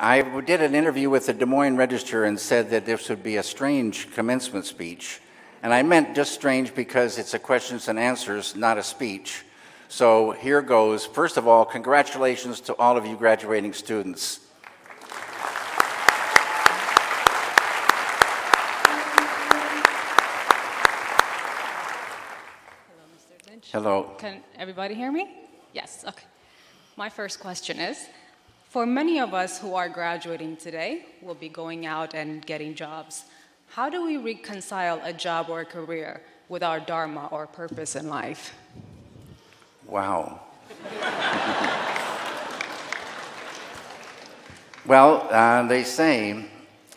I did an interview with the Des Moines Register and said that this would be a strange commencement speech. And I meant just strange because it's a questions and answers, not a speech. So here goes. First of all, congratulations to all of you graduating students. Hello, Mr. Lynch. Hello. Can everybody hear me? Yes, okay. My first question is, for many of us who are graduating today, will be going out and getting jobs. How do we reconcile a job or a career with our dharma or purpose in life? Wow. Well, they say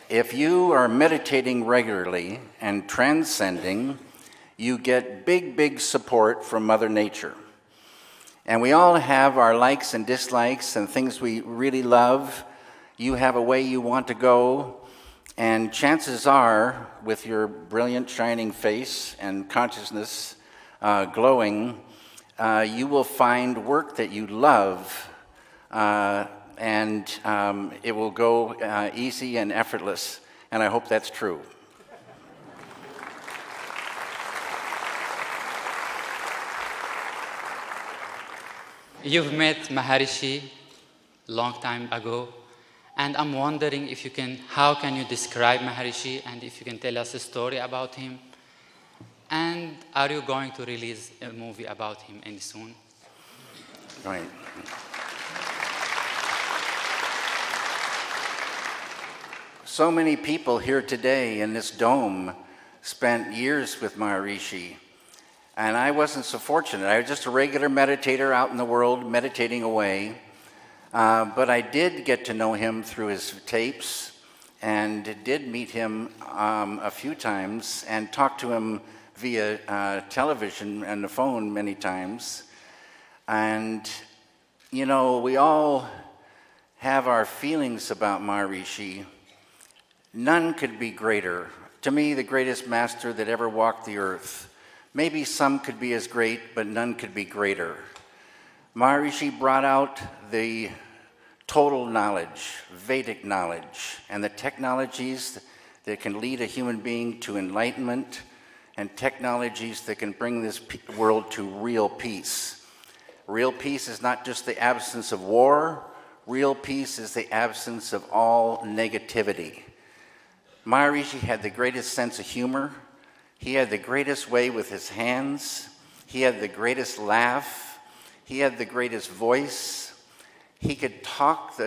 if you are meditating regularly and transcending, you get big, big support from Mother Nature. And we all have our likes and dislikes and things we really love. You have a way you want to go. And chances are, with your brilliant, shining face and consciousness glowing, you will find work that you love, and it will go easy and effortless. And I hope that's true. You've met Maharishi long time ago, and I'm wondering if you can, how can you describe Maharishi, and if you can tell us a story about him? And are you going to release a movie about him any soon? Right. So many people here today in this dome spent years with Maharishi. And I wasn't so fortunate. I was just a regular meditator out in the world, meditating away. But I did get to know him through his tapes, and did meet him a few times, and talk to him via television and the phone many times. And, you know, we all have our feelings about Maharishi. None could be greater. To me, the greatest master that ever walked the earth. Maybe some could be as great, but none could be greater. Maharishi brought out the total knowledge, Vedic knowledge, and the technologies that can lead a human being to enlightenment, and technologies that can bring this world to real peace. Real peace is not just the absence of war. Real peace is the absence of all negativity. Maharishi had the greatest sense of humor. He had the greatest way with his hands. He had the greatest laugh. He had the greatest voice. He could talk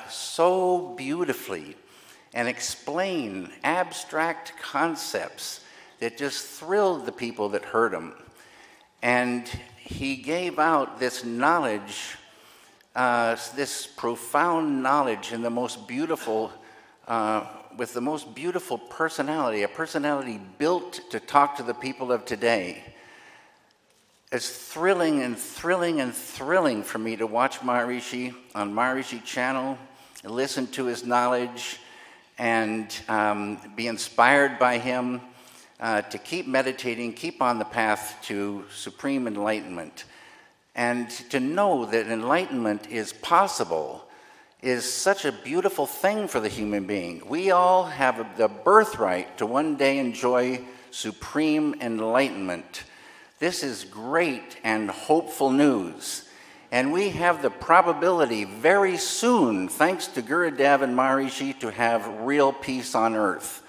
so beautifully and explain abstract concepts that just thrilled the people that heard him. And he gave out this knowledge, this profound knowledge in the most beautiful with the most beautiful personality, a personality built to talk to the people of today. It's thrilling and thrilling and thrilling for me to watch Maharishi on Maharishi channel, and listen to his knowledge, and be inspired by him to keep meditating, keep on the path to supreme enlightenment. And to know that enlightenment is possible is such a beautiful thing for the human being. We all have the birthright to one day enjoy supreme enlightenment. This is great and hopeful news. And we have the probability very soon, thanks to Gurudev and Maharishi, to have real peace on earth.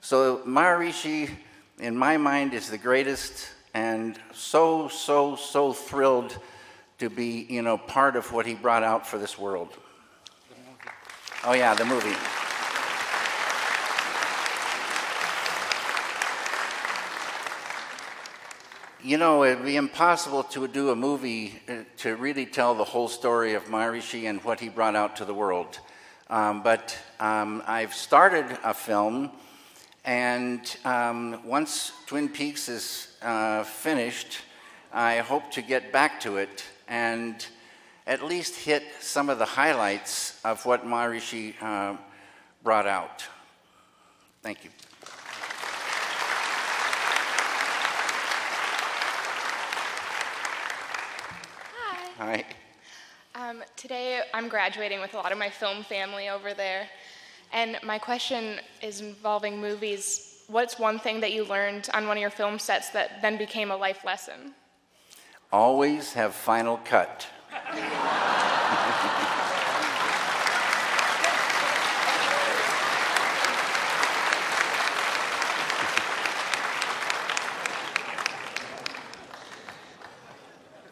So Maharishi, in my mind, is the greatest, and so thrilled to be, you know, part of what he brought out for this world. Oh yeah, the movie. You know, it'd be impossible to do a movie to really tell the whole story of Maharishi and what he brought out to the world. But I've started a film, and once Twin Peaks is finished, I hope to get back to it and at least hit some of the highlights of what Maharishi brought out. Thank you. Hi. Hi. Today I'm graduating with a lot of my film family over there, and my question is involving movies. What's one thing that you learned on one of your film sets that then became a life lesson? Always have final cut.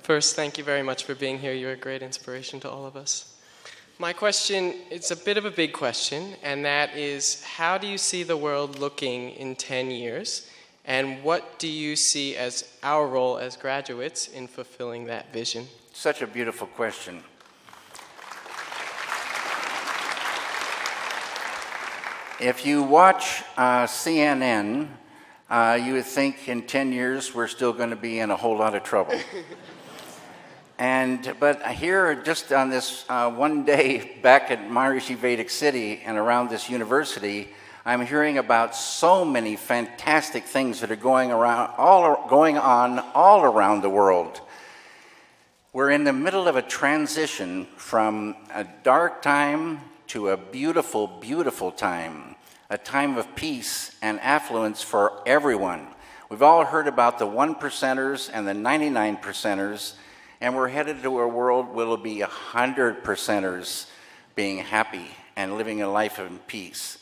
First, thank you very much for being here. You're a great inspiration to all of us. My question, it's a bit of a big question, and that is, how do you see the world looking in 10 years? And what do you see as our role as graduates in fulfilling that vision? Such a beautiful question. If you watch CNN, you would think in 10 years we're still going to be in a whole lot of trouble. But here, just on this one day back at Maharishi Vedic City and around this university, I'm hearing about so many fantastic things that are going on all around the world. We're in the middle of a transition from a dark time to a beautiful, beautiful time, a time of peace and affluence for everyone. We've all heard about the 1%ers and the 99%ers, and we're headed to a world where it'll be 100%ers being happy and living a life of peace.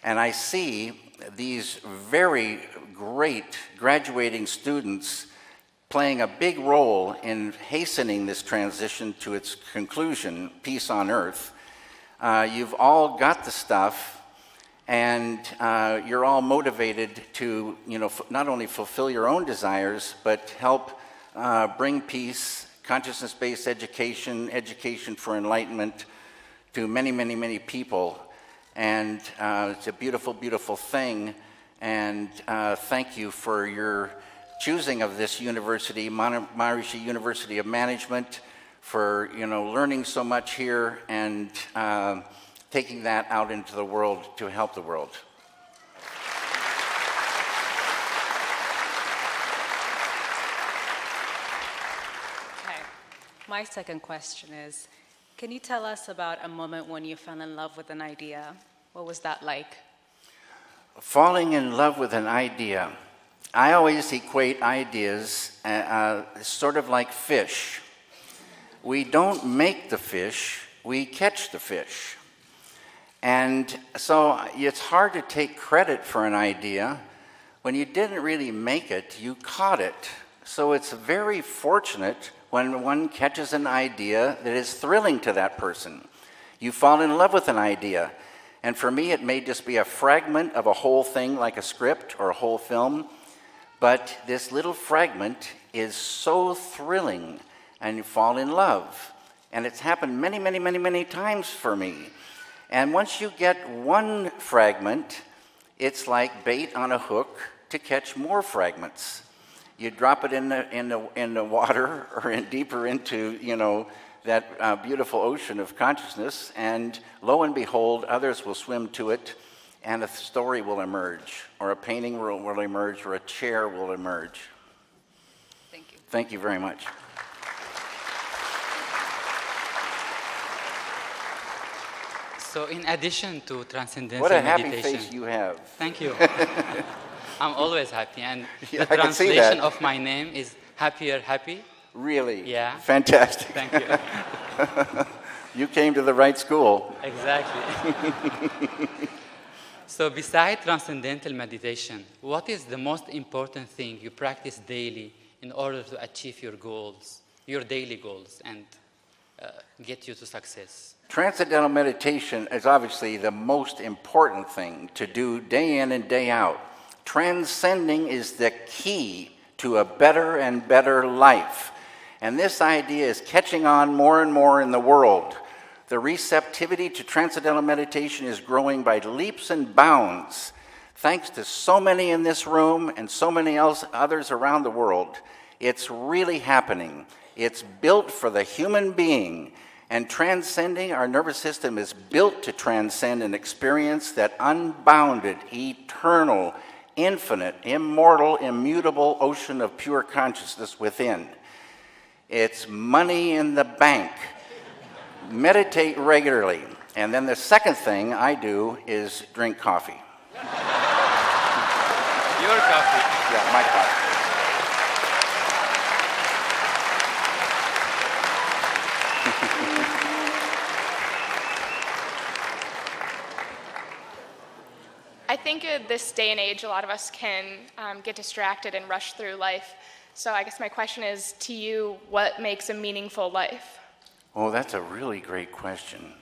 And I see these very great graduating students playing a big role in hastening this transition to its conclusion, peace on earth. You've all got the stuff, and you're all motivated to, not only fulfill your own desires, but help bring peace, consciousness-based education, education for enlightenment to many, many, many people. And it's a beautiful, beautiful thing. And thank you for your choosing of this university, Maharishi University of Management, for learning so much here and taking that out into the world to help the world. My second question is, can you tell us about a moment when you fell in love with an idea? What was that like? Falling in love with an idea. I always equate ideas sort of like fish. We don't make the fish, we catch the fish. And so it's hard to take credit for an idea. When you didn't really make it, you caught it. So it's very fortunate when one catches an idea that is thrilling to that person. You fall in love with an idea. And for me, it may just be a fragment of a whole thing, like a script or a whole film. But this little fragment is so thrilling, and you fall in love. And it's happened many, many, many, many times for me. And once you get one fragment, it's like bait on a hook to catch more fragments. You drop it in the water or deeper into that beautiful ocean of consciousness, and lo and behold, others will swim to it, and a story will emerge, or a painting will emerge, or a chair will emerge. Thank you. Thank you very much. So in addition to transcendental What a meditation, happy face you have. Thank you. I'm always happy, and Yeah, the I can see translation that. of my name is happier happy. Really? Yeah. Fantastic. Thank you. You came to the right school. Exactly. So beside transcendental meditation, what is the most important thing you practice daily in order to achieve your goals, your daily goals, and get you to success? Transcendental meditation is obviously the most important thing to do day in and day out. Transcending is the key to a better and better life. And this idea is catching on more and more in the world. The receptivity to transcendental meditation is growing by leaps and bounds, thanks to so many in this room and so many others around the world. It's really happening. It's built for the human being. And transcending, our nervous system is built to transcend and experience that unbounded, eternal, infinite, immortal, immutable ocean of pure consciousness within. It's money in the bank meditate regularly. And then the second thing I do is drink coffee. Your coffee. Yeah, my coffee. I think at this day and age, a lot of us can get distracted and rush through life. So I guess my question is to you, what makes a meaningful life? Oh, that's a really great question.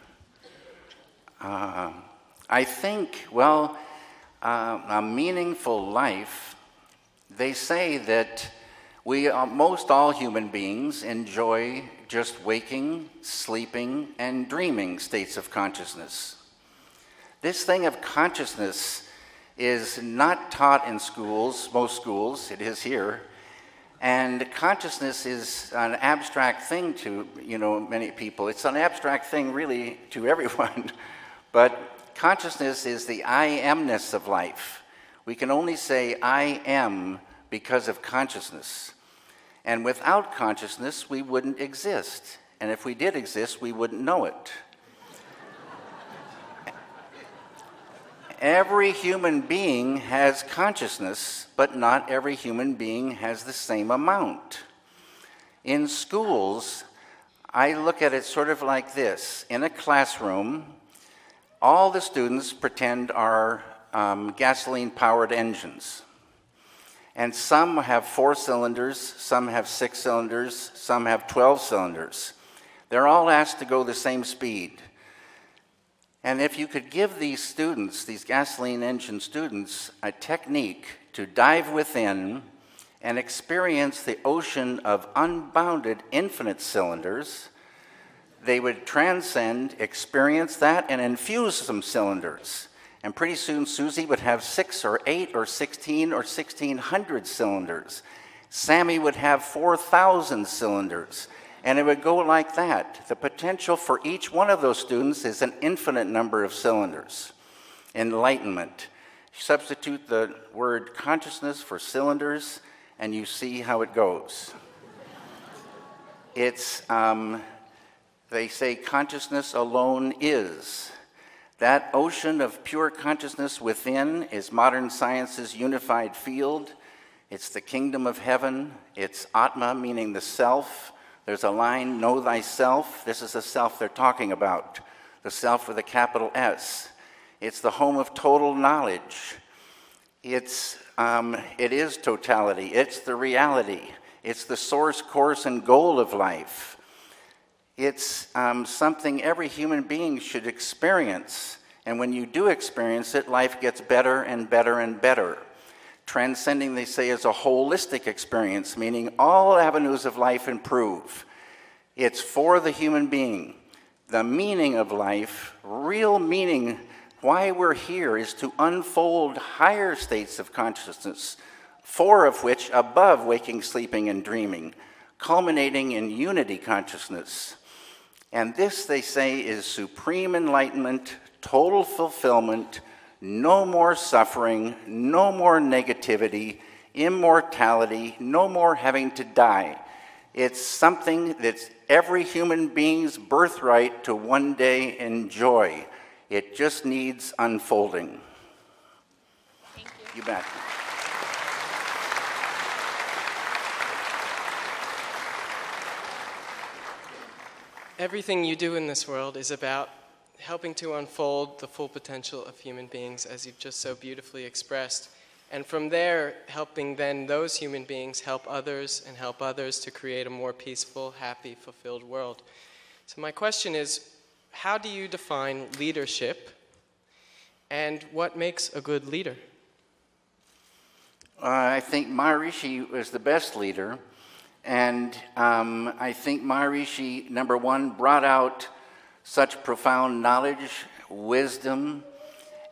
I think, well, a meaningful life, they say that most all human beings enjoy just waking, sleeping, and dreaming states of consciousness. This thing of consciousness is not taught in schools, most schools, it is here. And consciousness is an abstract thing to, many people. It's an abstract thing really to everyone. But consciousness is the I amness of life. We can only say I am because of consciousness. And without consciousness, we wouldn't exist. And if we did exist, we wouldn't know it. Every human being has consciousness, but not every human being has the same amount. In schools, I look at it sort of like this. In a classroom, all the students pretend are gasoline-powered engines. And some have 4 cylinders, some have 6 cylinders, some have 12 cylinders. They're all asked to go the same speed. And if you could give these students, these gasoline engine students, a technique to dive within and experience the ocean of unbounded infinite cylinders, they would transcend, experience that, and infuse some cylinders. And pretty soon Susie would have 6 or 8 or 16 or 1,600 cylinders. Sammy would have 4,000 cylinders. And it would go like that. The potential for each one of those students is an infinite number of cylinders. Enlightenment. Substitute the word consciousness for cylinders, and you see how it goes. It's, they say consciousness alone is. That ocean of pure consciousness within is modern science's unified field. It's the kingdom of heaven. It's Atma, meaning the self. There's a line, know thyself. This is the self they're talking about, the self with a capital S. It's the home of total knowledge. It is totality. It's the reality. It's the source, course, and goal of life. It's something every human being should experience. And when you do experience it, life gets better and better and better. Transcending, they say, is a holistic experience, meaning all avenues of life improve. It's for the human being. The meaning of life, real meaning, why we're here, is to unfold higher states of consciousness, 4 of which above waking, sleeping, and dreaming, culminating in unity consciousness. And this, they say, is supreme enlightenment, total fulfillment, no more suffering, no more negativity, immortality, no more having to die. It's something that's every human being's birthright to one day enjoy. It just needs unfolding. Thank you. You bet. Everything you do in this world is about helping to unfold the full potential of human beings, as you've just so beautifully expressed. And from there, helping then those human beings help others and help others to create a more peaceful, happy, fulfilled world. So my question is, how do you define leadership, and what makes a good leader? I think Maharishi was the best leader. And I think Maharishi, number one, brought out such profound knowledge, wisdom,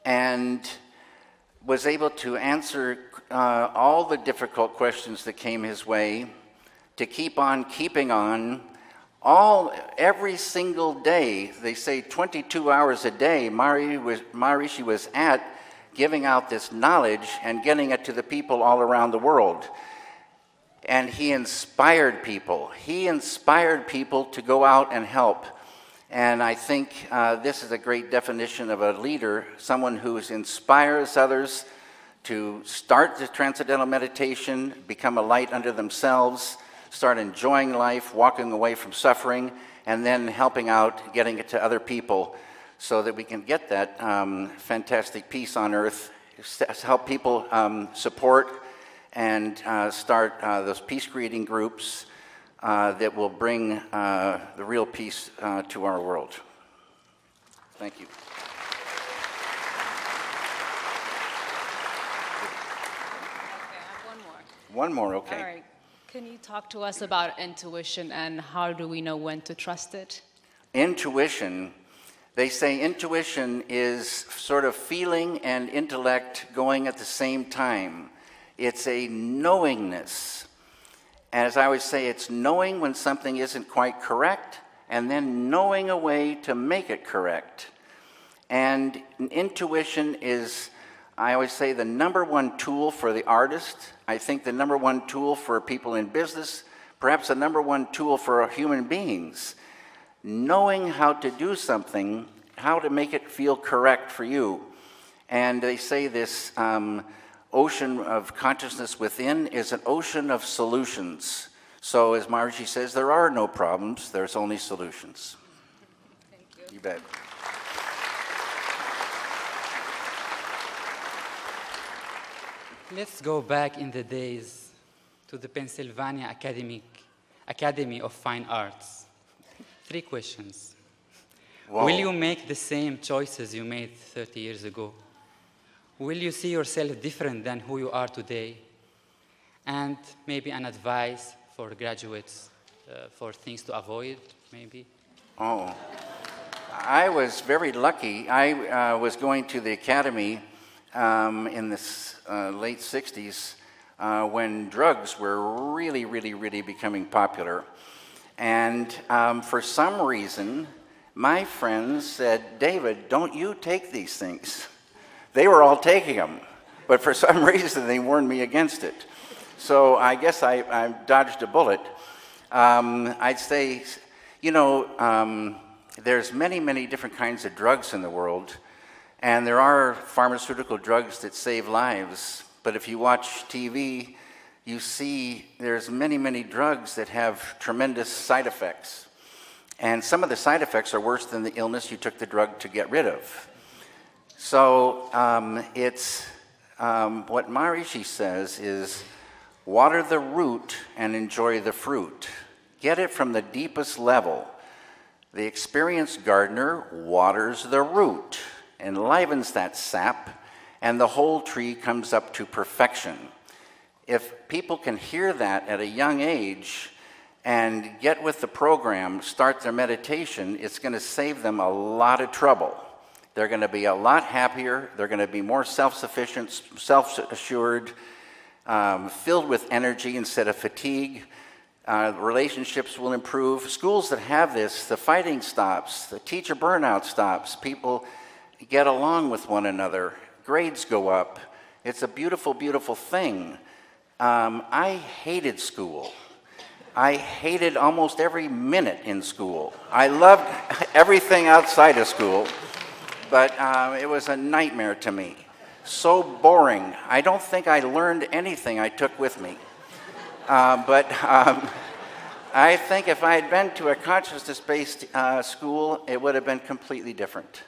and was able to answer all the difficult questions that came his way, to keep on keeping on. Every single day, they say 22 hours a day, Maharishi was at giving out this knowledge and getting it to the people all around the world. And he inspired people. He inspired people to go out and help. And I think this is a great definition of a leader, someone who inspires others to start the transcendental meditation, become a light unto themselves, start enjoying life, walking away from suffering, and then helping out, getting it to other people so that we can get that fantastic peace on earth, help people support and start those peace-creating groups that will bring the real peace to our world. Thank you. One more, okay. All right. Can you talk to us about intuition and how do we know when to trust it? Intuition, they say intuition is sort of feeling and intellect going at the same time. It's a knowingness. As I always say, it's knowing when something isn't quite correct and then knowing a way to make it correct. And intuition is, I always say, the number one tool for the artist. I think the number one tool for people in business, perhaps the number one tool for human beings. Knowing how to do something, how to make it feel correct for you. And they say this ocean of consciousness within is an ocean of solutions. So as Maharishi says, there are no problems, there's only solutions. Thank you. You bet. Let's go back in the days to the Pennsylvania Academy of Fine Arts. 3 questions. Whoa. Will you make the same choices you made 30 years ago? Will you see yourself different than who you are today? And maybe an advice for graduates for things to avoid, maybe? Oh, I was very lucky. I was going to the academy in the late 60s when drugs were really becoming popular. And for some reason, my friends said, David, don't you take these things. They were all taking them, but for some reason they warned me against it. So I guess I dodged a bullet. I'd say, you know, there's many different kinds of drugs in the world, and there are pharmaceutical drugs that save lives. But if you watch TV, you see there's many drugs that have tremendous side effects. And some of the side effects are worse than the illness you took the drug to get rid of. So it's what Maharishi says is, water the root and enjoy the fruit. Get it from the deepest level. The experienced gardener waters the root, enlivens that sap, and the whole tree comes up to perfection. If people can hear that at a young age and get with the program, start their meditation, it's going to save them a lot of trouble. They're going to be a lot happier. They're going to be more self-sufficient, self-assured, filled with energy instead of fatigue. Relationships will improve. Schools that have this, the fighting stops, the teacher burnout stops. People get along with one another. Grades go up. It's a beautiful thing. I hated school. I hated almost every minute in school. I loved everything outside of school, but it was a nightmare to me. So boring. I don't think I learned anything I took with me. But I think if I had been to a consciousness-based school, it would have been completely different.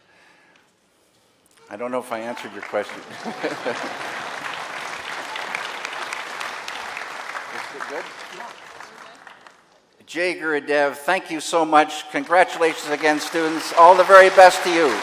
I don't know if I answered your question. Is it good? Jai Gurudev, thank you so much. Congratulations again, students. All the very best to you.